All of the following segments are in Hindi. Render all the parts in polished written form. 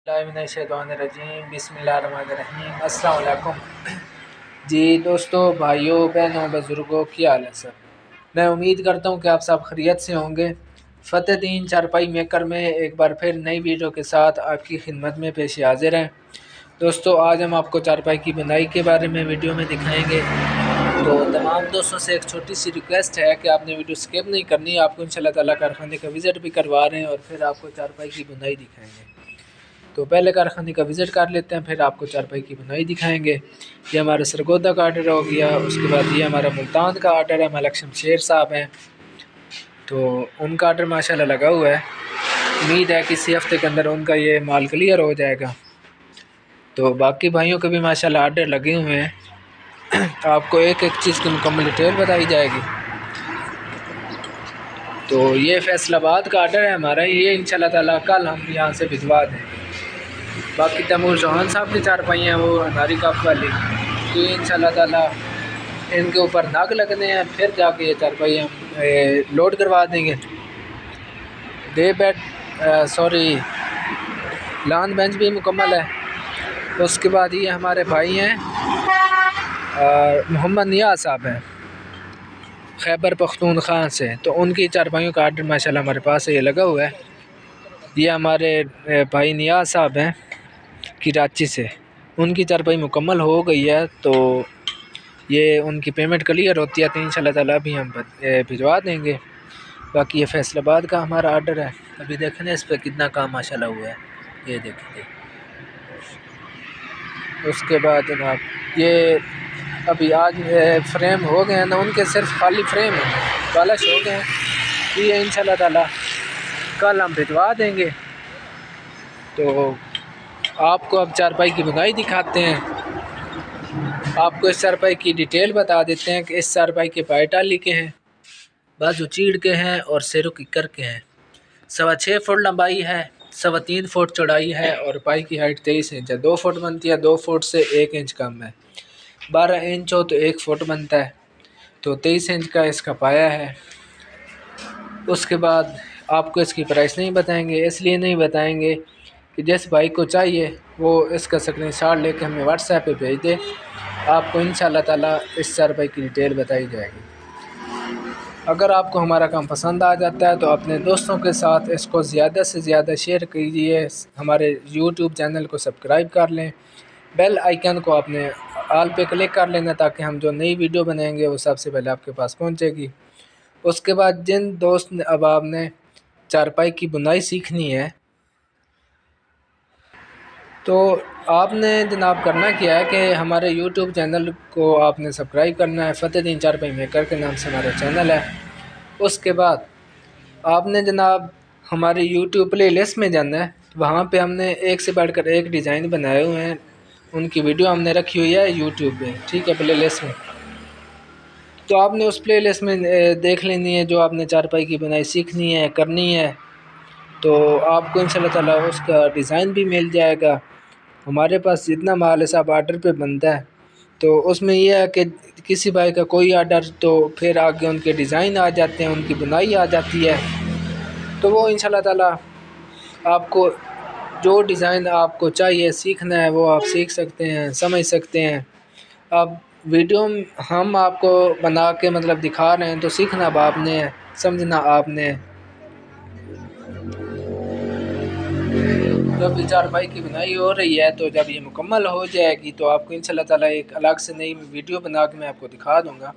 बिस्मिल्लाहिर्रहमानिर्रहीम बिस्मिल्लाहिर्रहमानिर्रहीम अस्सलाम वालेकुम। जी दोस्तों, भाइयों, बहनों, बुज़ुर्गों, क्या हाल है सब। मैं उम्मीद करता हूँ कि आप सब खैरियत से होंगे। फ़तेहदीन चारपाई मेकर में एक बार फिर नई वीडियो के साथ आपकी खिदमत में पेश हाज़िर हैं। दोस्तों, आज हम आपको चारपाई की बुनाई के बारे में वीडियो में दिखाएंगे। तो तमाम दोस्तों से एक छोटी सी रिक्वेस्ट है कि आपने वीडियो स्किप नहीं करनी। आपको इंशाल्लाह ताला कारखाने का विज़िट भी करवा रहे हैं और फिर आपको चारपाई की बुनाई दिखाएंगे। तो पहले कारखाने का विज़िट कर लेते हैं, फिर आपको चारपाई की बुनाई दिखाएंगे। ये हमारा सरगोदा का आर्डर हो गया। उसके बाद ये हमारा मुल्तान का आर्डर है, मलक शमशेर साहब हैं, तो उनका आर्डर माशाल्लाह लगा हुआ है। उम्मीद है कि इसी हफ्ते के अंदर उनका ये माल क्लियर हो जाएगा। तो बाकी भाइयों के भी माशाल्लाह आर्डर लगे हुए हैं। आपको एक एक चीज़ की मुकम्मल डिटेल बताई जाएगी। तो ये फैसलाबाद का आर्डर है हमारा, ये इंशाल्लाह ताला कल हम यहाँ से भिजवा देंगे। बाकी तैमूर चौहान साहब की चारपाई हैं, वो अनारी कप वाली, तो इंशाल्लाह ताला इनके ऊपर नाग लगने हैं, फिर जाके ये चारपाई हम लोड करवा देंगे। डे बेड लान बेंच भी मुकम्मल है। उसके बाद ये हमारे भाई हैं मोहम्मद नियाज़ साहब हैं खैबर पख्तूनख्वा से, तो उनकी चारपाइयों का आर्डर माशाल्लाह हमारे पास ये लगा हुआ है। ये हमारे भाई नियाज़ साहब हैं कराची से, उनकी चारपाई मुकम्मल हो गई है। तो ये उनकी पेमेंट क्लियर होती है तो इंशाल्लाह ताला अभी हम भिजवा देंगे। बाकी ये फैसलाबाद का हमारा आर्डर है। अभी देखने इस पर कितना काम माशाल्लाह हुआ है, ये देखेंगे। उसके बाद जनाब ये अभी आज फ्रेम हो गए हैं ना, उनके सिर्फ खाली फ्रेम है, पॉलिश हो गए हैं। तो ये इंशाल्लाह ताला कल हम भिजवा देंगे। तो आपको अब चारपाई की बुनाई दिखाते हैं। आपको इस चारपाई की डिटेल बता देते हैं कि इस चारपाई के पायटा लिखे हैं, बाजू चीड़ के हैं और सिरों की कर के हैं। 6.25 फुट लंबाई है, 3.25 फुट चौड़ाई है और पाई की हाइट 23 इंच है। 2 फुट बनती है, 2 फुट से 1 इंच कम है। 12 इंच हो तो 1 फुट बनता है, तो 23 इंच का इसका पाया है। उसके बाद आपको इसकी प्राइस नहीं बताएंगे, इसलिए नहीं बताएंगे कि जिस भाई को चाहिए वो इसका स्क्रीनशॉट लेके हमें व्हाट्सएप पे भेज दे। आपको इंशाल्लाह ताला इस चारपाई की डिटेल बताई जाएगी। अगर आपको हमारा काम पसंद आ जाता है तो अपने दोस्तों के साथ इसको ज़्यादा से ज़्यादा शेयर कीजिए। हमारे यूट्यूब चैनल को सब्सक्राइब कर लें, बेल आइकन को आपने ऑल पे क्लिक कर लेना ताकि हम जो नई वीडियो बनाएंगे वो सबसे पहले आपके पास पहुंचेगी। उसके बाद जिन दोस्त ने अब आपने चारपाई की बुनाई सीखनी है तो आपने जनाब करना क्या है कि हमारे यूट्यूब चैनल को आपने सब्सक्राइब करना है। फ़तेहदीन चारपाई मेकर के नाम से हमारा चैनल है। उसके बाद आपने जनाब हमारी यूट्यूब प्ले लिस्ट में जाना है। वहाँ पे हमने एक से बढ़कर एक डिज़ाइन बनाए हुए हैं, उनकी वीडियो हमने रखी हुई है यूट्यूब पे, ठीक है, प्ले लिस्ट में। तो आपने उस प्ले लिस्ट में देख लेनी है। जो आपने चारपाई की बुनाई सीखनी है, करनी है, तो आपको इंशाल्लाह ताला उसका डिज़ाइन भी मिल जाएगा। हमारे पास जितना माल है सब आर्डर पे बनता है, तो उसमें यह है कि किसी भाई का कोई आर्डर तो फिर आगे उनके डिज़ाइन आ जाते हैं, उनकी बुनाई आ जाती है। तो वो इंशाल्लाह ताला आपको जो डिज़ाइन आपको चाहिए सीखना है वो आप सीख सकते हैं, समझ सकते हैं। अब वीडियो हम आपको बना के मतलब दिखा रहे हैं तो सीखना अब आपने है, समझना आपने है। जब चारपाई की बुनाई हो रही है तो जब ये मुकम्मल हो जाएगी तो आपको इंशाल्लाह ताला एक अलग से नई वीडियो बना के मैं आपको दिखा दूँगा।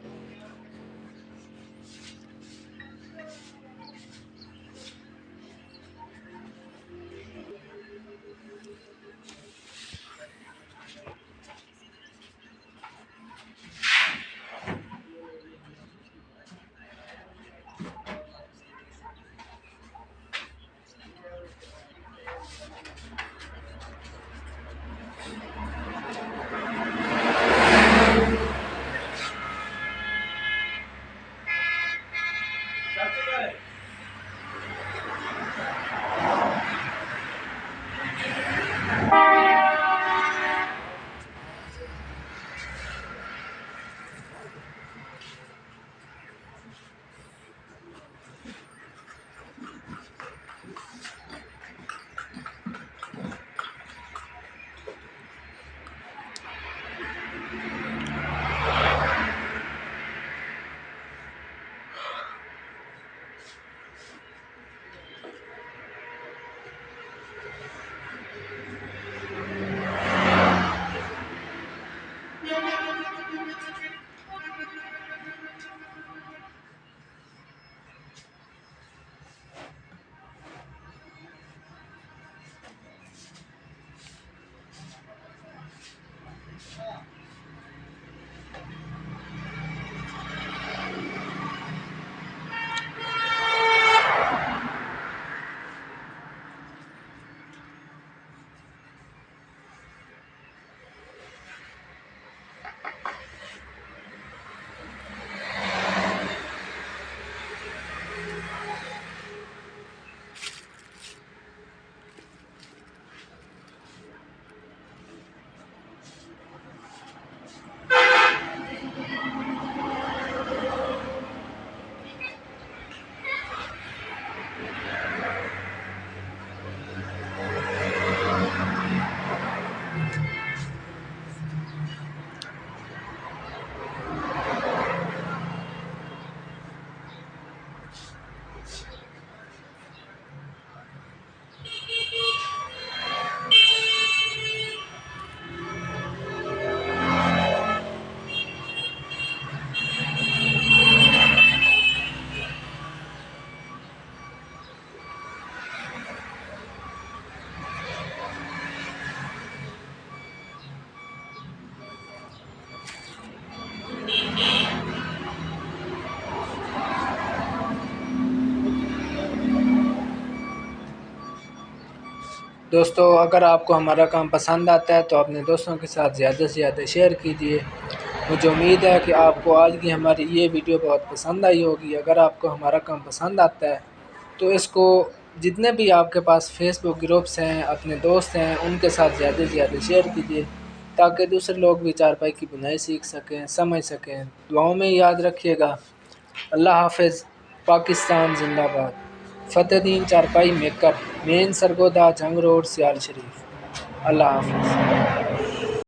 दोस्तों अगर आपको हमारा काम पसंद आता है तो अपने दोस्तों के साथ ज़्यादा से ज़्यादा शेयर कीजिए। मुझे उम्मीद है कि आपको आज की हमारी ये वीडियो बहुत पसंद आई होगी। अगर आपको हमारा काम पसंद आता है तो इसको जितने भी आपके पास फेसबुक ग्रुप्स हैं, अपने दोस्त हैं, उनके साथ ज़्यादा से ज़्यादा शेयर कीजिए ताकि दूसरे लोग भी चारपाई की बुनाई सीख सकें, समझ सकें। दुआओं में याद रखिएगा। अल्लाह हाफ़िज़। पाकिस्तान जिंदाबाद। फ़तेहदीन चारपाई मेकर, मेन सरगोदा, जंग रोड, सियाल शरीफ। अल्लाह हाफ़िज़।